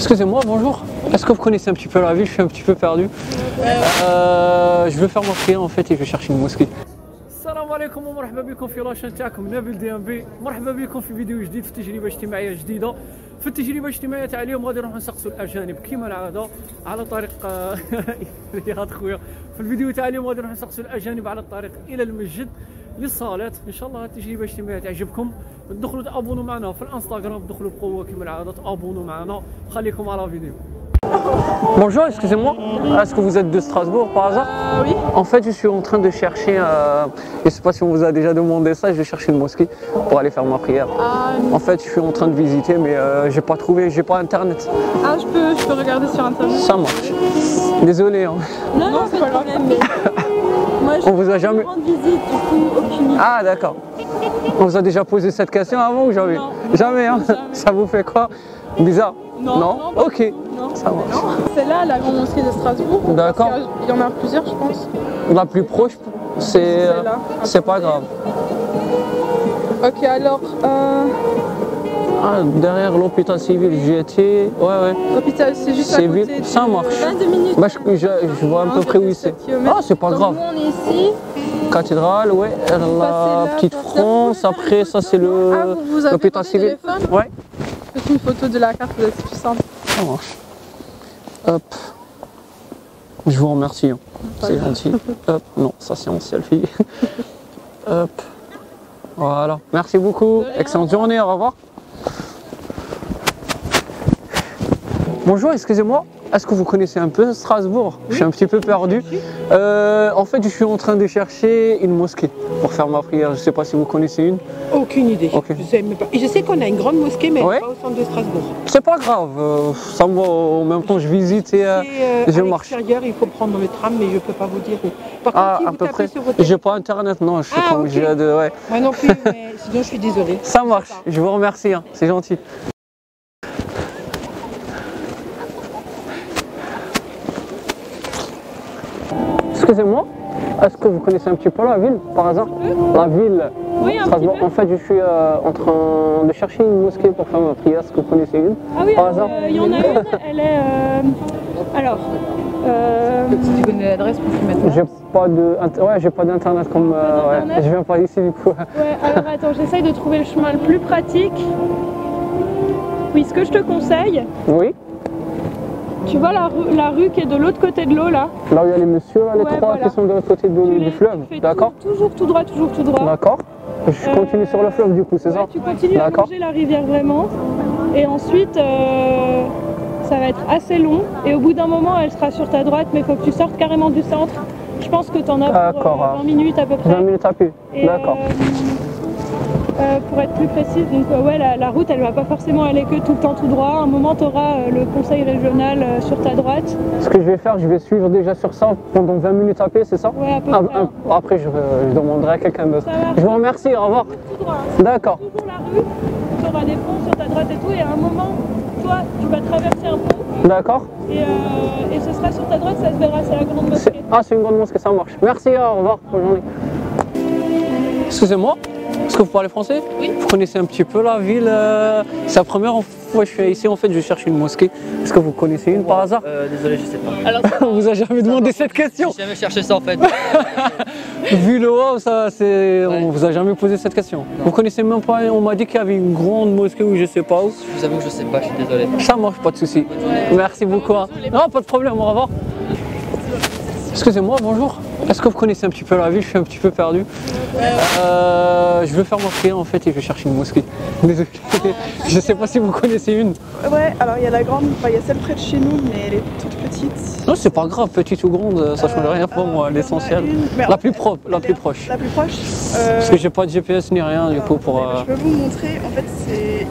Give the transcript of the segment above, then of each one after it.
Excusez-moi, bonjour. Est-ce que vous connaissez un petit peu la ville? Je suis un petit peu perdu. Je veux faire ma prière en fait et je vais chercher une mosquée. السلام عليكم ومرحبا بكم في لاشين تاعكم نبيل دي ام بي. مرحبا بكم في فيديو جديد في تجربه اجتماعيه جديده. في التجربه الاجتماعيه تاع اليوم غادي نروحوا نسقسوا الاجانب كما العاده على طريق رياض خويا. في الفيديو تاع اليوم غادي نروحوا نسقسوا الاجانب على الطريق الى المسجد للصلاه. ان شاء الله التجربه الاجتماعيه تعجبكم. تدخلوا تابونوا معنا في الانستغرام، تدخلوا بقوه كما العاده تابونوا معنا. خليكم على فيديو. Bonjour, excusez-moi, est-ce que vous êtes de Strasbourg par hasard? Oui. En fait, je suis en train de chercher, je ne sais pas si on vous a déjà demandé ça, je vais chercher une mosquée pour aller faire ma prière. En fait, je suis en train de visiter, mais j'ai pas trouvé, j'ai pas internet. Ah, je peux regarder sur internet. Ça marche. Désolé. Hein. Non, c'est pas grave. Mais... Moi, je on vous a jamais. Rendre visite, du coup, aucune idée. Ah, d'accord. On vous a déjà posé cette question avant ou jamais? Non. Jamais, hein. Jamais. Ça vous fait quoi? Bizarre? Non. Ok. Non. Ça marche. C'est là, la grande mosquée de Strasbourg. D'accord. Il y en a plusieurs, je pense. La plus proche, c'est pas grave. Ok, alors. Ah, derrière l'hôpital civil, j'y étais. Ouais. L'hôpital, c'est juste à côté. Ça marche. 22 minutes. Bah, je vois à peu près où c'est. Ah, c'est pas grave. Nous, on est ici. Cathédrale, ouais. La petite France. Après, ça, c'est l'hôpital civil. Ouais. C'est une photo de la carte, c'est plus simple. Ça marche. Hop. Je vous remercie. Hein. C'est gentil. Hop. Non, ça, c'est en selfie. Hop. Voilà. Merci beaucoup. Excellente journée. Au revoir. Bonjour, excusez-moi, est-ce que vous connaissez un peu Strasbourg? Je suis un petit peu perdu. En fait, je suis en train de chercher une mosquée pour faire ma prière. Je ne sais pas si vous connaissez une. Aucune idée. Okay. Je sais même pas. Et je sais qu'on a une grande mosquée, mais ouais. pas au centre de Strasbourg. C'est pas grave. Ça me va. En même temps, je visite et je marche. À l'extérieur, il faut prendre le tram, mais je ne peux pas vous dire. Par contre, si à vous peu tapez près. sur votre... J'ai pas internet, non. Je suis comme okay. j'ai de. Ouais. Moi non plus, mais sinon je suis désolée. Ça marche. Je vous remercie. Hein. C'est gentil. Excusez-moi, est-ce que vous connaissez un petit peu la ville par hasard? La ville oui, un Strasbourg. petit peu. En fait, je suis en train de chercher une mosquée pour faire ma prière. Est-ce que vous connaissez une? Ah oui, par hasard? Il y en a une, elle est... Alors... Si tu connais l'adresse pour te mettre là. J'ai pas d'internet comme... je viens pas ici du coup. Ouais, alors attends, j'essaye de trouver le chemin le plus pratique. Oui, ce que je te conseille... Oui. Tu vois la rue qui est de l'autre côté de l'eau là? Là où il y a les messieurs, là, les trois voilà. qui sont de l'autre côté du fleuve, d'accord? Toujours tout droit, toujours tout droit. D'accord. Je continue sur le fleuve du coup, c'est ça? Tu continues à longer la rivière vraiment. Et ensuite, ça va être assez long. Et au bout d'un moment, elle sera sur ta droite, mais il faut que tu sortes carrément du centre. Je pense que tu en as pour 20 minutes à peu près. 20 minutes à pied, d'accord. Pour être plus précise, donc ouais, la route elle va pas forcément aller que tout le temps tout droit. À un moment tu auras le conseil régional sur ta droite. Ce que je vais faire, je vais suivre déjà sur ça pendant 20 minutes à pied, c'est ça? Ouais, à peu près. Après je demanderai à quelqu'un d'autre. Je vous remercie, au revoir. Tout droit. D'accord. Toujours la rue, tu auras des ponts sur ta droite et tout, et à un moment, toi tu vas traverser un pont. D'accord. Et ce sera sur ta droite, ça se verra, c'est la grande mosquée. Ah, c'est une grande mosquée, ça marche. Merci, au revoir, bonne journée. Excusez-moi. Est-ce que vous parlez français? Oui. Vous connaissez un petit peu la ville? C'est la première fois que je suis ici, en fait, je cherche une mosquée. Est-ce que vous connaissez une par hasard? Désolé, je sais pas. Alors, on vous a jamais demandé cette question? J'ai jamais cherché ça en fait. Vu le haut, on vous a jamais posé cette question. Non. Vous connaissez même pas? On m'a dit qu'il y avait une grande mosquée où je sais pas où. Je vous avoue que je sais pas, je suis désolé. Ça marche, pas de souci. Ouais. Merci beaucoup. Non, pas de problème, au revoir. Excusez-moi, bonjour. Est-ce que vous connaissez un petit peu la ville? Je suis un petit peu perdu. Je veux faire ma prière en fait et je vais chercher une mosquée. Désolé. Je sais pas si vous connaissez une. Ouais, alors il y a la grande, il y a celle près de chez nous, mais elle est toute petite. Non, c'est pas grave, petite ou grande, ça change rien pour moi, l'essentiel. La plus proche. La plus proche. Parce que j'ai pas de GPS ni rien du coup pour. Je peux vous montrer, en fait,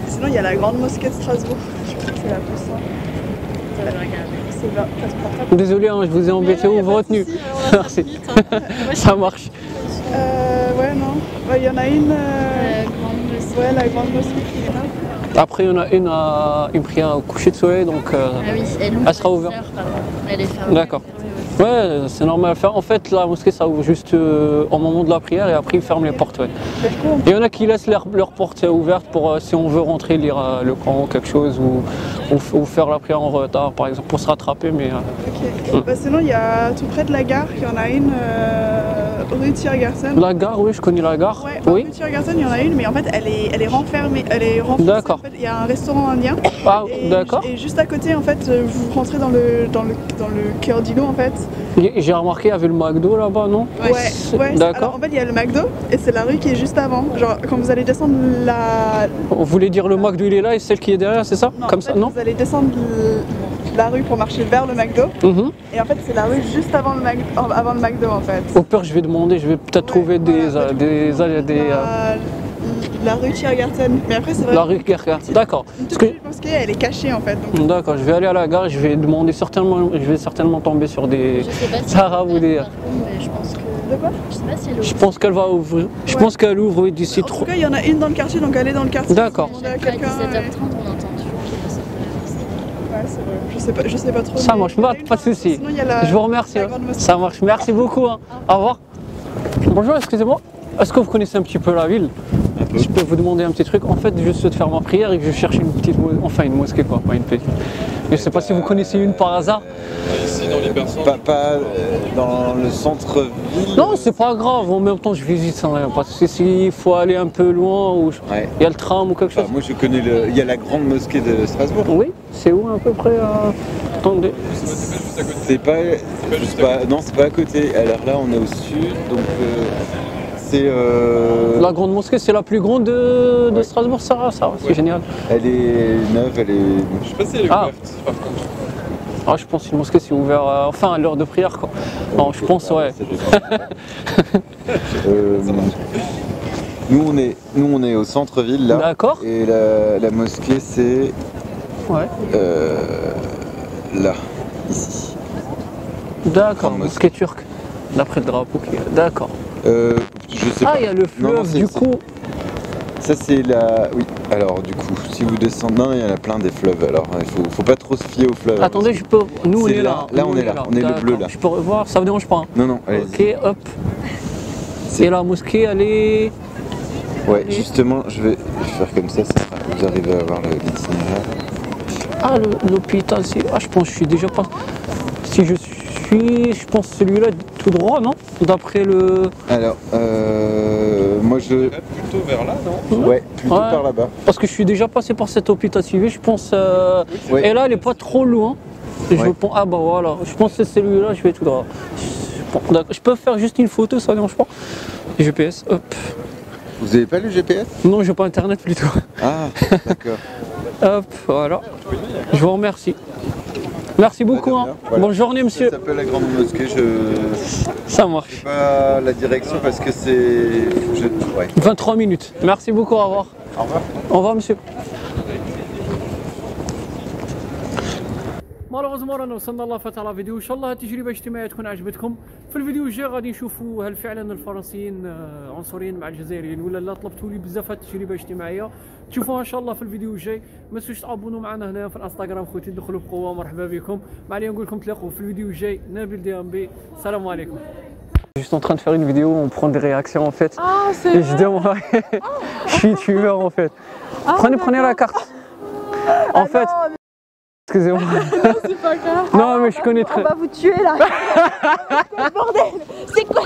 sinon il y a la grande mosquée de Strasbourg. Je crois que c'est la plus simple. Désolé, hein, je vous ai embêté ou vous retenu. Merci. Ça marche. Ouais, non. Il y en a une. Ouais, la grande mosquée qui est là. Après, il y en a une prière au coucher de soleil, donc ah oui, elle sera ouverte. Elle est fermée. D'accord. Ouais, c'est normal à faire. En fait, la mosquée, ça ouvre juste au moment de la prière et après, ils ferment les portes. Ouais. Il y en a qui laissent leur porte ouverte pour si on veut rentrer, lire le Coran ou quelque chose ou faire la prière en retard, par exemple, pour se rattraper. Mais, Ok. Bah, sinon, il y a tout près de la gare, il y en a une rue Tiergarten. La gare, oui, je connais la gare. Ouais, oui. rue Tiergarten, il y en a une, mais en fait, elle est renfermée. Elle est renforcée. D'accord. En fait, il y a un restaurant indien. Ah, d'accord. Et juste à côté, en fait, vous rentrez dans le cœur d'îlot, en fait. J'ai remarqué, il y avait le McDo là-bas, non? Ouais. D'accord. Alors, en fait, il y a le McDo et c'est la rue qui est juste avant. Genre, quand vous allez descendre la. Vous voulez dire le McDo, il est là et celle qui est derrière, c'est ça? Non, comme en fait, ça, non? Vous allez descendre la rue pour marcher vers le McDo. Et en fait, c'est la rue juste avant le McDo, en fait. Au pire, je vais demander, je vais peut-être trouver La rue Tiergarten. Mais après, c'est vrai. La rue Tiergarten, d'accord. Parce que la mosquée, elle est cachée, en fait. D'accord, je vais aller à la gare, je vais demander je vais certainement tomber sur des arabes ou des. Je pense que. De quoi? Je sais pas si elle ouvre. Je pense qu'elle va ouvrir. Je pense qu'elle ouvre oui, d'ici En tout cas, il y en a une dans le quartier, donc allez dans le quartier. D'accord. À 17h30, on entend toujours qu'il va s'appeler. Ouais, c'est vrai. Je sais pas trop. Ça mais marche, il y en a pas une de dans- souci. Sinon, il y a la- Je vous remercie. la grande mosquée. Ça marche, merci beaucoup. Hein. Au revoir. Bonjour, excusez-moi. Est-ce que vous connaissez un petit peu la ville? Je peux vous demander un petit truc. En fait, je souhaite faire ma prière et que je cherche une petite une mosquée quoi, pas une petite. Je sais pas si vous connaissez une par hasard. Ici dans les personnes. Pas dans le centre-ville. Non, c'est pas grave. En même temps, je visite sans rien. Parce que s'il faut aller un peu loin ou Ouais. il y a le tram ou quelque chose. Moi je connais il y a la grande mosquée de Strasbourg. Oui, c'est où à peu près attendez. C'est pas, je sais pas, non c'est pas à côté. Alors là on est au sud, donc c'est. La grande mosquée, c'est la plus grande de Strasbourg, ça, c'est génial. Elle est neuve, elle est. Je sais pas si elle est ouverte par contre. Ah, je pense que une mosquée c'est ouvert, enfin à l'heure de prière quoi. Non, je pense ouais. Ça dépend. Nous on est au centre-ville là. D'accord. Et la mosquée c'est Ouais. là, ici. D'accord, Grande mosquée turque. D'après le drapeau qui est. D'accord. Je sais pas. Ah, il y a le Non, fleuve du coup. Ça c'est la. Oui, alors du coup, si vous descendez, non, il y en a plein des fleuves, alors il faut pas trop se fier aux fleuves. Attendez, je peux. Nous on C'est est là. là, Nous, on est là. On est le bleu, là. Je peux revoir, ça vous dérange pas hein? Non, non, allez. Ok, hop. Et la mosquée elle est. Ouais, justement, je vais faire comme ça vous arrivez à avoir l'itinéraire. Ah, l'hôpital, c'est. Ah, je pense que je suis déjà pas. Si je suis. Je pense celui-là tout droit, non? D'après le. Alors, moi je. Plutôt vers là, non? Ouais, plutôt Ouais. par là-bas. Parce que je suis déjà passé par cet hôpital civil, je pense. Ouais. Et là, elle est pas trop loin. Et je Ouais. pense. Ah, bah voilà. Je pense que c'est celui-là, je vais tout droit. Bon, d'accord. Je peux faire juste une photo, ça ne dérange pas. GPS, hop. Vous avez pas le GPS? Non, j'ai pas internet plutôt. Ah, d'accord. Hop, voilà. Je vous remercie. Merci beaucoup. Hein. Voilà. Bonne journée, Ça monsieur. s'appelle la Grande Mosquée, Ça marche. sais pas la direction parce que c'est. Ouais. 23 minutes. Merci beaucoup, au revoir. Au revoir. Au revoir, monsieur. مالوغوزمون رانا وصلنا لافات على فيديو ان شاء الله التجربه الاجتماعيه تكون عجبتكم. في الفيديو الجاي غادي نشوفوا هل فعلا الفرنسيين عنصريين مع الجزائريين ولا لا. طلبتوا لي بزاف هاد التجربه الاجتماعيه تشوفوها ان شاء الله في الفيديو الجاي. ما تنسوش تابونوا معنا هنا في الانستغرام خوتي دخلوا بقوه. مرحبا بكم. ما عليا نقول لكم تلاقوا في الفيديو الجاي. نبيل دي ام بي. السلام عليكم. Juste en train de faire une vidéo, on prend des réactions en fait. Ah, c'est Et je demande, je suis tueur en fait. Prenez la carte. En fait, excusez-moi. c'est pas grave. Non mais je connais très. On va vous tuer là. Bordel, c'est quoi?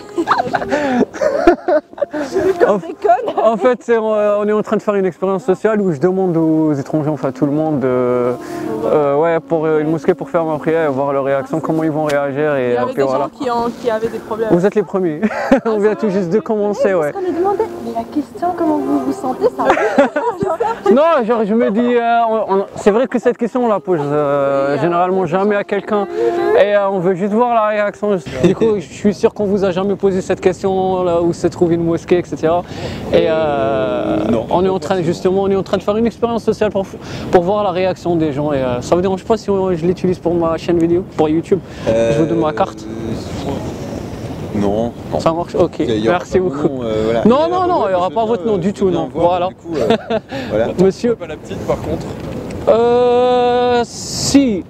En fait, on est en train de faire une expérience sociale où je demande aux étrangers, enfin tout le monde, ouais, pour une mosquée pour faire ma prière et voir leur réaction, comment ils vont réagir et Il y avait puis des voilà. gens qui avaient des problèmes. Vous êtes les premiers. On vient tout juste de commencer, ouais. Parce qu'on nous demandait, mais la question, comment vous vous sentez, ça Non, genre je me dis, c'est vrai que cette question on la pose généralement jamais à quelqu'un et on veut juste voir la réaction. Du coup, je suis sûr qu'on vous a jamais posé cette question là où se trouve une mosquée, etc. Et on est en train justement, on est en train de faire une expérience sociale pour voir la réaction des gens. Et ça vous dérange pas si je l'utilise pour ma chaîne vidéo, pour YouTube? Je vous donne ma carte. Non. Ça marche, ok. Il y aura Merci pas mon beaucoup. nom, voilà. Non, non, non, il n'y aura pas votre nom du tout, non. Voilà. Du coup, voilà. Monsieur. Pas la petite par contre. Si.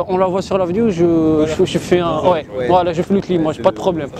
On la voit sur la vidéo, je fais un... Ouais, voilà, je fais le clip, moi, j'ai pas de problème.